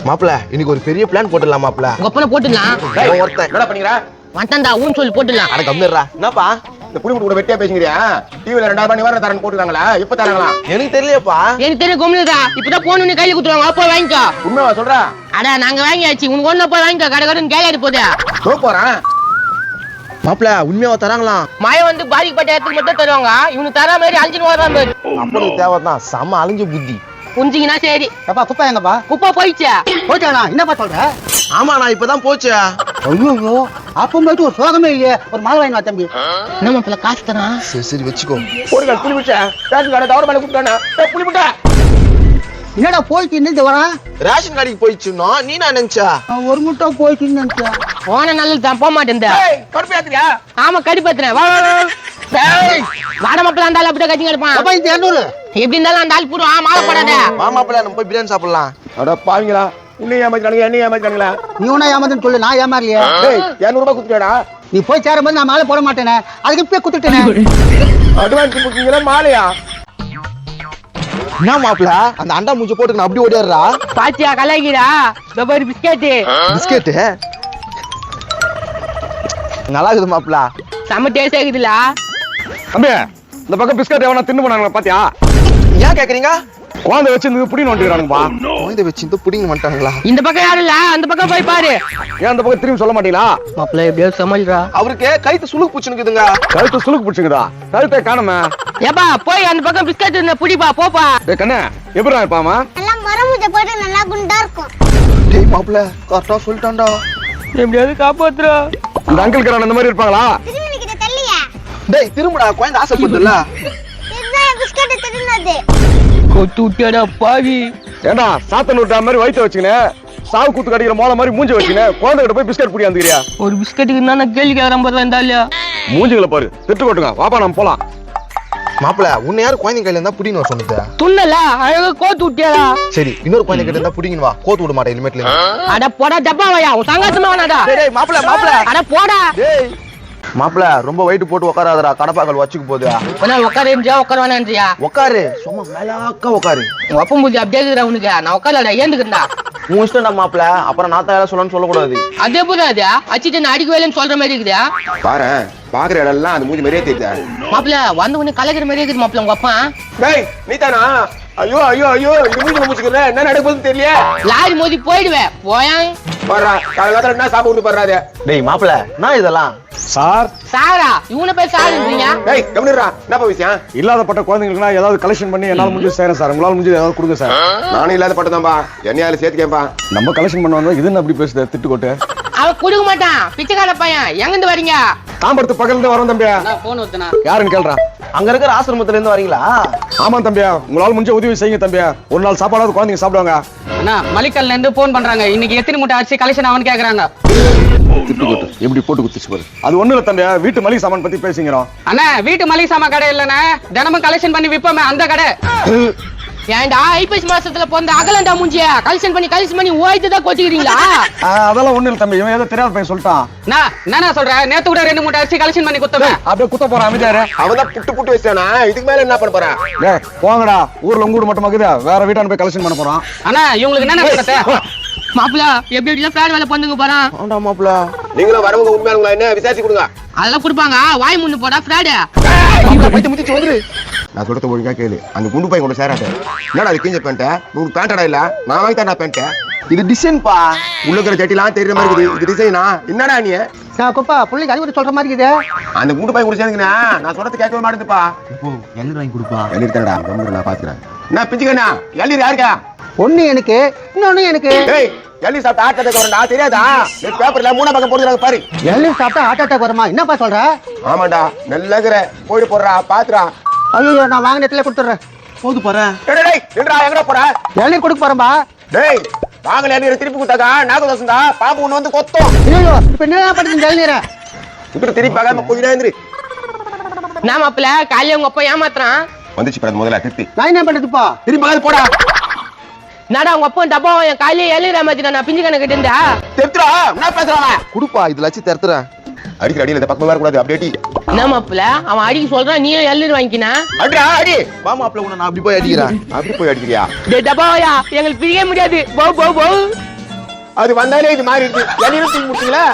மாப்பிள இன்னைக்கு ஒரு பெரிய பிளான் போட்டுடலாம் மாப்பிள. ஒப்பனை போட்டுடலாம். ஒருத்தன் என்னடா பண்ணீங்க? வந்தா ஊன்னு சொல்லி போட்டுடலாம். அட கம்மிடுறா. என்னப்பா இந்த புடி கூட வெட்டியா பேசுங்கறியா? டிவில 2000 நிவாரண தரன் போட்டுறாங்களா? எப்ப தராங்களா? எனக்கு தெரியலையேப்பா. எனக்கு தெரியும் கொம்முதா. இப்பதான் போன் பண்ணி கையில குடுறாங்க. அப்போ வாங்கிக்கோ. உண்மையா சொல்றா? அட நாங்க வாங்கியாச்சு. உனக்கு ஒண்ணு போய் வாங்கிக்கோ. கடகடன்னு கேலரி போதே. தோ போறேன். மாப்பிள உண்மையாவா தராங்களா? மழை வந்து பாதிக்கப்பட்ட இடத்துக்கு மட்டும் தருவாங்க. இவனுக்கு தர மாதிரி அழிஞ்சுன்னு வராம அப்பனுக்கு தேவைதான். செம்ம அழிஞ்ச புத்தி. புரிஞ்சிங்கன்னா சரி. அப்பா குப்பா எங்கப்பா? குப்பை போயிடுச்சா? போச்சாண்ணா என்னப்பா சொல்ற? ஆமா நான் இப்பதான் போச்சு. ஐயோ அப்ப போயிட்டு ஒரு சோகமே இல்லையே. ஒரு மாலை வாங்கினா தம்பி. என்ன மாப்பிள்ள காசு தரான்? சரி வச்சுக்கோ. போடுங்க புளி முட்டை. ரேஷன் கடை தவறு மேல கூப்பிட்டானே. புளி முட்டை. என்னடா போயிட்டு நின்று வரா? ரேஷன் கடைக்கு போயிடுச்சுன்னா நீ நான் நினைச்சா ஒரு முட்டை போயிட்டு நினைச்சேன். போன நல்லது தான் போக மாட்டேன். ஏய் கடுப்பேத்துறியா? ஆமா கடிப்பத்துறேன். வாட மாப்பிள்ள அந்த ஆள் அப்படியே கட்டி கிடப்பான். அப்பா இந்த 200 எப்படி இருந்தாலும் அந்த ஆள் போடுவான். மாலை போடாத. வா மாப்பிள நம்ம போய் பிரியாணி சாப்பிடலாம். அட பாவிங்களா. உன்னை ஏமாத்திட்டானுங்க, என்ன ஏமாத்திட்டானுங்களா? நீ ஒன்னா ஏமாதுன்னு சொல்லு, நான் ஏமாறலையே. டேய் 200 ரூபாய் குடுத்துடா. நீ போய் சேரும்போது நான் மாலை போட மாட்டேனே. அதுக்கு இப்பே குத்துட்டேனே. அட்வான்ஸ் புக்கிங்கல மாலையா? என்ன மாப்பிள அந்த அண்டா மூஞ்சி போட்டு நான் அப்படி ஓடிடுறா. பாத்தியா கலாய்க்கிறா? ஒரு பிஸ்கெட்டு. பிஸ்கெட்டு நல்லா இருக்குது மாப்பிள. செம்ம டேஸ்ட் ஆகுதுல. தம்பி இந்த பக்கம் பிஸ்கட் எவனா தின்னு போனாங்க பாத்தியா? ஏன் கேக்குறீங்க? குழந்தை வச்சு இந்த புடி நோண்டிக்கிறானுங்கப்பா. குழந்தை வச்சு இந்த புடிங்க வந்துட்டாங்களா? இந்த பக்கம் யாரும் இல்ல, அந்த பக்கம் போய் பாரு. ஏன் அந்த பக்கம் திரும்பி சொல்ல மாட்டீங்களா? மாப்பிள்ள எப்படியோ சமாளிக்கிறா. அவருக்கு கைத்து சுளுக்கு பூச்சுனுக்குதுங்க. கழுத்து சுளுக்கு பிடிச்சுக்குதா? கழுத்தை காணுமே. ஏப்பா போய் அந்த பக்கம் பிஸ்கட் புடிப்பா போப்பா. டேய் கண்ணே எப்படிடா இருப்பாமா? எல்லாம் மரமுஜ போட்டு நல்லா குண்டா இருக்கும். டேய் மாப்பிள கரெக்டா சொல்லிட்டான்டா. எப்படியாவது காப்பாத்துறா. இந்த அங்கிள் கரான இந்த மாதிரி இருப்பாங்களா? திரும்பி நிக்கிற தள்ளியா? டேய் திரும்படா குழந்தை ஆசைப்படுதுல்ல. இதுதான் பிஸ்கட் திருநது. கொத்து விட்டியாடா பாவி. ஏண்டா சாத்தன் விட்டா மாதிரி வயிற்று வச்சுக்கினே சாவு கூத்து கடிக்கிற மோளை மாதிரி மூஞ்சி வச்சுக்கினே குழந்தை கிட்ட போய் பிஸ்கட் பிடி வந்துக்கிறியா? ஒரு பிஸ்கட்டுக்கு நான் கேள்வி கேட்கறேன் பாரு இந்த ஆளு. மூஞ்சிகளை பாரு திட்டு கொட்டுங்க. வாப்பா நம்ம போலாம். மாப்பிள உன்னை யாரு குழந்தை கையில இருந்தா புடிங்கன்னு சொன்னது? துண்ணல அழகா கோத்து விட்டியாடா. சரி இன்னொரு குழந்தை கிட்ட இருந்தா புடிங்கன்னு வா. கோத்து விட மாட்டேன் இனிமேட்ல. அட போடா டப்பா வாயா. உன் சங்காசமா வேணாடா. டேய் மாப்பிள மாப்பிள. அட போடா. டேய் மாப்பிள ரொம்ப வெயிட் போட்டு உட்காராதடா. கடப்பாக்கள் வச்சுக்கு போகுது. கொஞ்ச உட்காருன்றியா உட்கார வேணான்றியா? உட்காரு சும்மா மேலாக்க உட்காரு. உன் அப்பா மூஞ்சி அப்படியே இருக்குடா உனக்கு. நான் உட்காரலடா ஏந்துக்கிறா. உன் இஷ்டம்டா மாப்பிள. அப்புறம் நான் தான் சொல்லணும்னு சொல்லக்கூடாது. அதே போதும் அது அச்சிட்டு நான் அடிக்க வேலைன்னு சொல்ற மாதிரி இருக்குதா? பாரு பாக்குற இடம் எல்லாம் அந்த மூஞ்சி மாதிரியே தெரியுதா? மாப்பிள்ள வந்த உடனே கலக்கிற மாதிரி இருக்குது மாப்பிள்ள உங்க அப்பா. டேய் நீ தானா? ஐயோ ஐயோ ஐயோ இது மூஞ்சில மூச்சிக்கிற என்ன நடக்குதுன்னு தெரியல. லாரி மோதி போயிடுவேன் போயாங். பாறா காலையில என்ன சாப்பிட்டு பாறாதே. டேய் மாப்பிள நான் இதெல்லாம் சார் சாரா இவனை போய் சாருன்றீங்க? டேய் கம்னிரா என்னப்பா விஷயம்? இல்லாதப்பட்ட குழந்தைகளுக்குனா ஏதாவது கலெக்ஷன் பண்ணி என்னால முடிஞ்சு செய்றேன் சார். உங்களால முடிஞ்சு ஏதாவது கொடுங்க சார். நானும் இல்லாத பட்டதான்பா. என்னையால சேர்த்துக்கேன்பா. நம்ம கலெக்ஷன் பண்ணுவாங்க. இது என்ன அப்படி பேசுது திட்டு கொட்டு? அவன் கொடுக்க மாட்டான். பிச்சைக்கார பையன். எங்க இருந்து வரீங்க? தாம்பரத்து பக்கத்துல இருந்து வரோம் தம்பியா. போன் ஊத்துனா யாருன்னு கேள்றா? அங்க இருக்கிற ஆசிரமத்துல இருந்து வரீங்களா? ஆமா தம்பியா. உங்களால முடிஞ்ச உதவி செய்யுங்க தம்பியா. ஒரு நாள் சாப்பாடாவது குழந்தைங்க சாப்பிடுவாங்க. அண்ணா மலிக்கல்ல இருந்து போன் பண்றாங்க. இன்னைக்கு எத்தனை மூட்டை அரிசி கலெக்ஷன் ஆகும்னு கேக்குறாங்க. திட்டு கொட்டு எப்படி போட்டு குத்துச்சு பாரு. அது ஒண்ணு இல்ல தம்பியா. வீட்டு மளிகை சாமான் பத்தி பேசிக்கிறோம். அண்ணா வீட்டு மளிகை சாமான் கடை இல்லண்ணே. தினமும் கலெக்ஷன் பண்ணி விப்போமே அந்த கடை. ஏன்டா ஐப்பசி மாசத்துல பிறந்த அகலண்டா மூஞ்சிய கலெக்ஷன் பண்ணி ஓய்த்துதான் கொச்சிக்கிறீங்களா? அதெல்லாம் ஒண்ணு இல்ல தம்பி. இவன் ஏதோ தெரியாத பையன் சொல்லிட்டான். என்ன சொல்றேன்? நேத்து கூட 2 மூட்டை அரிசி கலெக்ஷன் பண்ணி குத்தவே. அப்படியே குத்த போறான் அமைதியாரு. அவதான் புட்டு வச்சானா? இதுக்கு மேல என்ன பண்ண போறான்? டேய் போங்கடா. ஊர்ல உங்க வீடு மட்டும் இருக்குதா? வேற வீட்டான போய் கலெக்ஷன் பண்ண போறான். அண்ணா இவங்களுக்கு என்ன நடக்குது? மாப்பிள்ள எப்படி எப்படிலாம் பிளான் வேலை பண்ணுங்க போறான். ஆண்டா மாப்பிள. நீங்களும் வரவங்க உண்மையானுங்களா என்ன விசாரிச்சு கொடுங்க. அதெல்லாம் கொடுப்பாங்க. வாய் முன்னு போடா ஃப்ராடு. பைத்து முத்தி வந்துரு. நான் சொல்றது ஒழுங்கா கேளு. அந்த குண்டு பையன் கூட சேராட்ட. என்னடா அது கிஞ்ச பேண்ட? உங்களுக்கு பேண்டடா இல்ல? நான் வாங்கி தரேன் பேண்ட. இது டிசைன் பா. உள்ள இருக்கிற ஜட்டிலாம் தெரியற மாதிரி இருக்குது. இது டிசைனா? என்னடா நீ? நான் குப்பா புள்ளைக்கு அறிவுரை சொல்ற மாதிரி இருக்குது. அந்த குண்டு பையன் கூட சேர்ந்துக்கினா நான் சொல்றது கேட்கவே மாட்டேதுப்பா. இப்போ எண்ணெய் வாங்கி கொடுப்பா. எழுதி தரடா. நான் பாத்துக்கிறேன். என்ன பிஞ்சுக்கண்ணா? எழுதி யாருக்கா? ஒண்ணு எனக்கு இன்னொன்னு எனக்கு. டேய் எழுதி சாப்பிட்டு ஆட்டத்தை வரண்டா தெரியாதா? நெட் பேப்பர்ல 3 பக்கம் போடுறாங்க பாரு. எல்லாம் சாப்பிட்டா ஹார்ட் அட்டாக் வருமா? என்னப்பா சொல்ற? ஆமாண்டா நல்லா இருக்கிற போயிட்டு போடுறா பாத்துறா. ஐயோ நான் வாங்கின இடத்துல கொடுத்துறேன். போது பாரு. டேய் டேய் என்னடா எங்கடா போற? எல்லாம் கொடுக்க போறேன்பா. டேய் வாங்கல நீ திருப்பி குத்தாக்கா நாகதோசம்டா. பாம்பு ஒண்ணு வந்து கொத்தும். ஐயோ இப்ப என்ன பண்ணுது ஜெயநீரா? இப்படி திருப்பி பார்க்காம கொஞ்ச நேரம் இரு. நான் மாப்பிள்ள காலையில உங்க அப்பா ஏமாத்துறான். வந்துச்சு பாரு முதல்ல திருப்பி. நான் என்ன பண்றதுப்பா? திருப்பி பார்க்காத போடா. என்னடா உங்க அப்பா டப்பா என் காலையில எழுதுற மாதிரி நான் பிஞ்சு கணக்கு இருந்தா தெத்துறா என்ன பேசுறானே? குடுப்பா இதுல வச்சு தரத்துறேன். அடிக்கிற அடியில இந்த பக்கம் வர கூடாது. அப்படியே என்ன மாப்பிள்ள அவன் அடிக்க சொல்றான். நீயும் எழுது வாங்கிக்கினா? அடிடா அடி. வா மாப்பிள உன்னை நான் அப்படி போய் அடிக்கிறேன். அப்படி போய் அடிக்கிறியா? டப்பாயா எங்களுக்கு பிரிக்க முடியாது. போ போ போ. அது வந்தாலே இது மாறி இருக்கு என்னையும் தூக்கி முடிச்சீங்களா